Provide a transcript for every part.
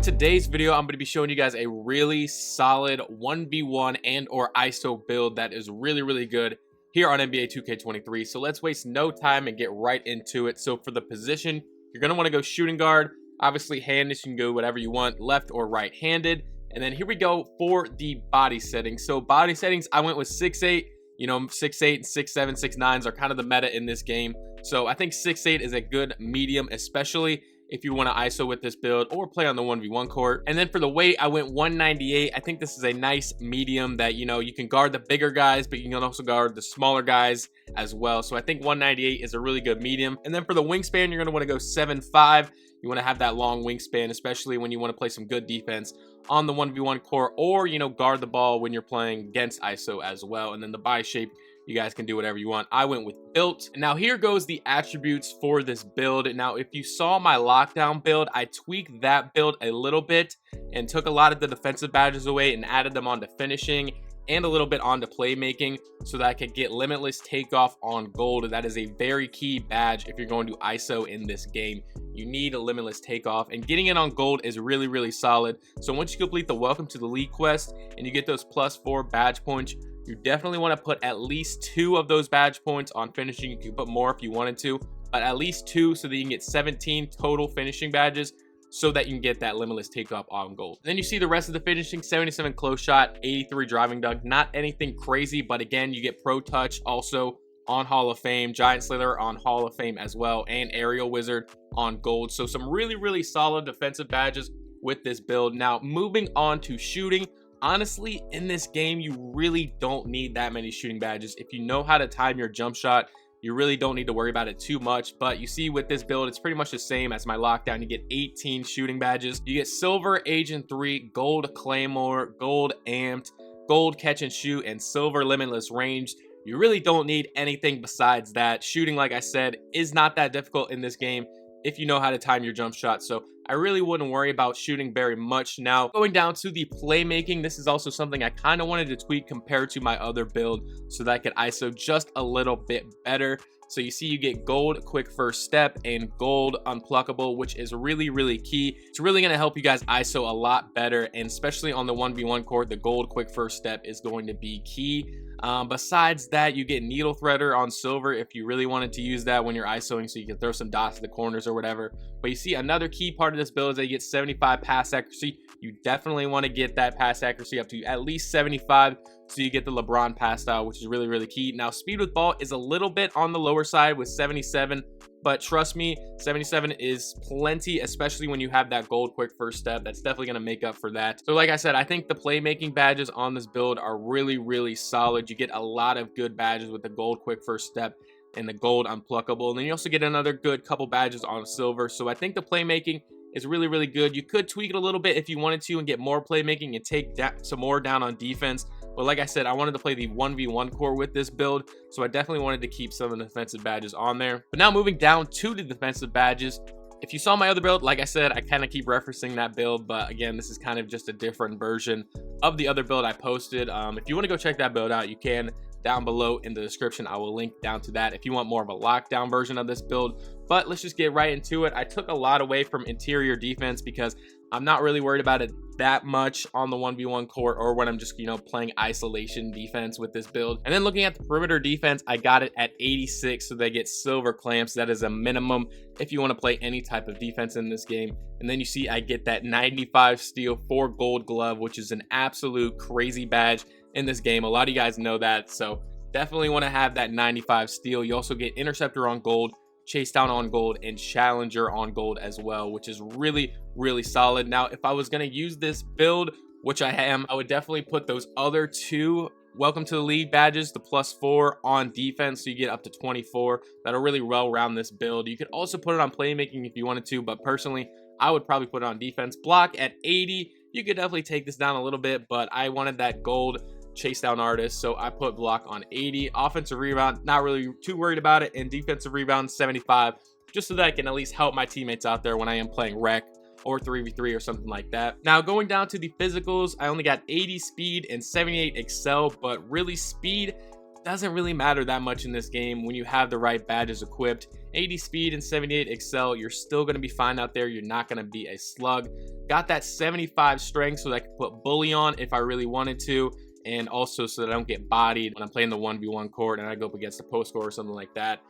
today's video, I'm going to be showing you guys a really solid 1v1 and or ISO build that is really good here on NBA 2K23. So let's waste no time and get right into it. So for the position, you're going to want to go shooting guard. Obviously, handed, you can go whatever you want, left or right-handed. And then here we go for the body settings. So body settings, I went with 6'8". You know, 6'8", 6'7", 6'9" are kind of the meta in this game. So I think 6'8" is a good medium, especially if you want to ISO with this build or play on the 1v1 court. And then for the weight, I went 198. I think this is a nice medium that, you know, you can guard the bigger guys, but you can also guard the smaller guys as well. So I think 198 is a really good medium. And then for the wingspan, you're going to want to go 7'5". You want to have that long wingspan, especially when you want to play some good defense on the 1v1 court, or, you know, guard the ball when you're playing against ISO as well. And then the body shape, you guys can do whatever you want. I went with built. Now here goes the attributes for this build. Now, if you saw my lockdown build, I tweaked that build a little bit and took a lot of the defensive badges away and added them onto finishing and a little bit onto playmaking so that I could get limitless takeoff on gold. That is a very key badge if you're going to ISO in this game. You need a limitless takeoff, and getting it on gold is really solid. So once you complete the welcome to the league quest and you get those +4 badge points, you definitely want to put at least 2 of those badge points on finishing. You can put more if you wanted to, but at least 2 so that you can get 17 total finishing badges, so that you can get that limitless takeoff on gold. Then you see the rest of the finishing: 77 close shot, 83 driving dunk. Not anything crazy, but again, you get pro touch also on Hall of Fame, giant slither on Hall of Fame as well, and aerial wizard on gold. So some really solid defensive badges with this build. Now moving on to shooting, honestly, in this game, you really don't need that many shooting badges. If you know how to time your jump shot, you really don't need to worry about it too much. But you see with this build, it's pretty much the same as my lockdown. You get 18 shooting badges. You get silver agent 3, gold claymore, gold amped, gold catch and shoot, and silver limitless range. You really don't need anything besides that. Shooting, like I said, is not that difficult in this game if you know how to time your jump shot. So I really wouldn't worry about shooting very much. Now, going down to the playmaking, this is also something I kind of wanted to tweak compared to my other build so that I could ISO just a little bit better. So you see you get gold quick first step and gold unpluckable, which is really key. It's really going to help you guys ISO a lot better, and especially on the 1v1 court, the gold quick first step is going to be key. Besides that, you get needle threader on silver if you really wanted to use that when you're ISOing, so you can throw some dots to the corners or whatever. But you see another key part of this build is that you get 75 pass accuracy. You definitely want to get that pass accuracy up to at least 75 so you get the LeBron pass style, which is really key. Now speed with ball is a little bit on the lower side with 77, but trust me, 77 is plenty, especially when you have that gold quick first step. That's definitely going to make up for that. So like I said, I think the playmaking badges on this build are really solid. You get a lot of good badges with the gold quick first step and the gold unpluckable, and then you also get another good couple badges on silver. So I think the playmaking is really good. You could tweak it a little bit if you wanted to and get more playmaking and take some more down on defense. But like I said, I wanted to play the 1v1 core with this build, so I definitely wanted to keep some of the defensive badges on there. But now moving down to the defensive badges, if you saw my other build, like I said, I kind of keep referencing that build, but again, this is kind of just a different version of the other build I posted. If you want to go check that build out, you can. Down below in the description, I will link down to that if you want more of a lockdown version of this build. But let's just get right into it. I took a lot away from interior defense because I'm not really worried about it that much on the 1v1 court or when I'm just, you know, playing isolation defense with this build. And then looking at the perimeter defense, I got it at 86, so they get silver clamps. That is a minimum if you want to play any type of defense in this game. And then you see I get that 95 steal for gold glove, which is an absolute crazy badge in this game. A lot of you guys know that, so definitely want to have that 95 steal. You also get interceptor on gold, chase down on gold, and challenger on gold as well, which is really solid. Now if I was going to use this build, which I am, I would definitely put those other 2 welcome to the league badges, the +4 on defense, so you get up to 24. That'll really well round this build. You could also put it on playmaking if you wanted to, but personally I would probably put it on defense. Block at 80. You could definitely take this down a little bit, but I wanted that gold chase down artist, so I put block on 80. Offensive rebound, not really too worried about it, and defensive rebound 75, just so that I can at least help my teammates out there when I am playing rec or 3v3 or something like that. Now going down to the physicals, I only got 80 speed and 78 excel, but really speed doesn't really matter that much in this game when you have the right badges equipped 80 speed and 78 excel. You're still going to be fine out there. You're not going to be a slug. Got that 75 strength so that I can put bully on if I really wanted to, and also so that I don't get bodied when I'm playing the 1v1 court and I go up against a post score or something like that.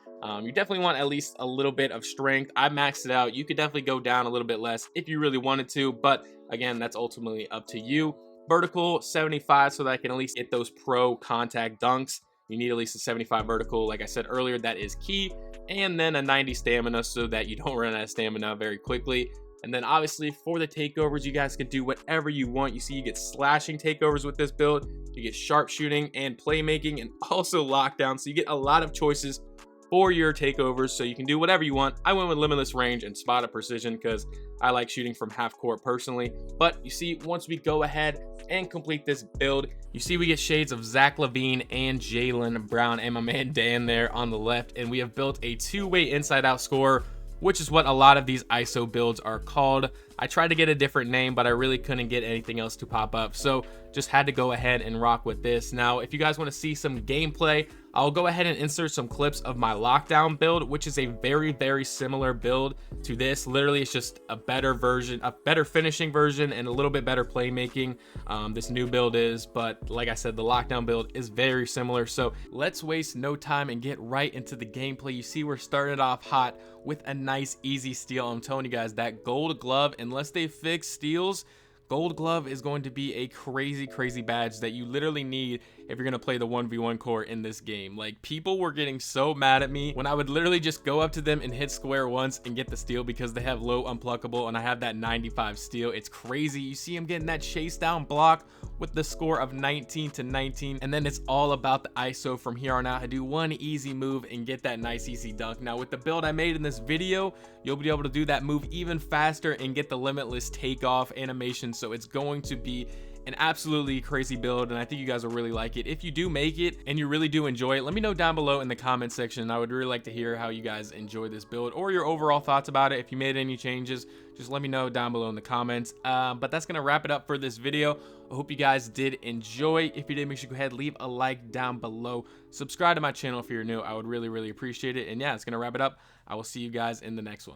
You definitely want at least a little bit of strength. I maxed it out. You could definitely go down a little bit less if you really wanted to, but again, that's ultimately up to you. Vertical 75 so that I can at least get those pro contact dunks. You need at least a 75 vertical. Like I said earlier, that is key. And then a 90 stamina so that you don't run out of stamina very quickly. And then obviously for the takeovers, you guys can do whatever you want. You see, you get slashing takeovers with this build. You get sharpshooting and playmaking and also lockdown. So you get a lot of choices for your takeovers, so you can do whatever you want. I went with limitless range and spot of precision because I like shooting from half court personally. But you see, once we go ahead and complete this build, you see we get shades of Zach LaVine and Jaylen Brown and my man Dan there on the left, and we have built a two-way inside-out scorer, which is what a lot of these ISO builds are called. I tried to get a different name, but I really couldn't get anything else to pop up, so just had to go ahead and rock with this. Now, if you guys want to see some gameplay, I'll go ahead and insert some clips of my lockdown build, which is a very similar build to this. Literally, it's just a better version, a better finishing version, and a little bit better playmaking. This new build is, but like I said, the lockdown build is very similar. So let's waste no time and get right into the gameplay. You see, we're starting off hot with a nice, easy steal. I'm telling you guys, that gold glove, unless they fix steals, gold glove is going to be a crazy badge that you literally need if you're gonna play the 1v1 court in this game. Like, people were getting so mad at me when I would literally just go up to them and hit square once and get the steal because they have low unpluckable and I have that 95 steal. It's crazy. You see him getting that chase down block with the score of 19-19, and then it's all about the ISO from here on out. I do one easy move and get that nice easy dunk. Now with the build I made in this video, you'll be able to do that move even faster and get the limitless takeoff animation. So it's going to be an absolutely crazy build, and I think you guys will really like it. If you do make it and you really do enjoy it, let me know down below in the comment section. I would really like to hear how you guys enjoy this build or your overall thoughts about it. If you made any changes, just let me know down below in the comments. But that's gonna wrap it up for this video. I hope you guys did enjoy. If you did, make sure you go ahead, leave a like down below, subscribe to my channel if you're new. I would really appreciate it. And yeah, it's gonna wrap it up. I will see you guys in the next one.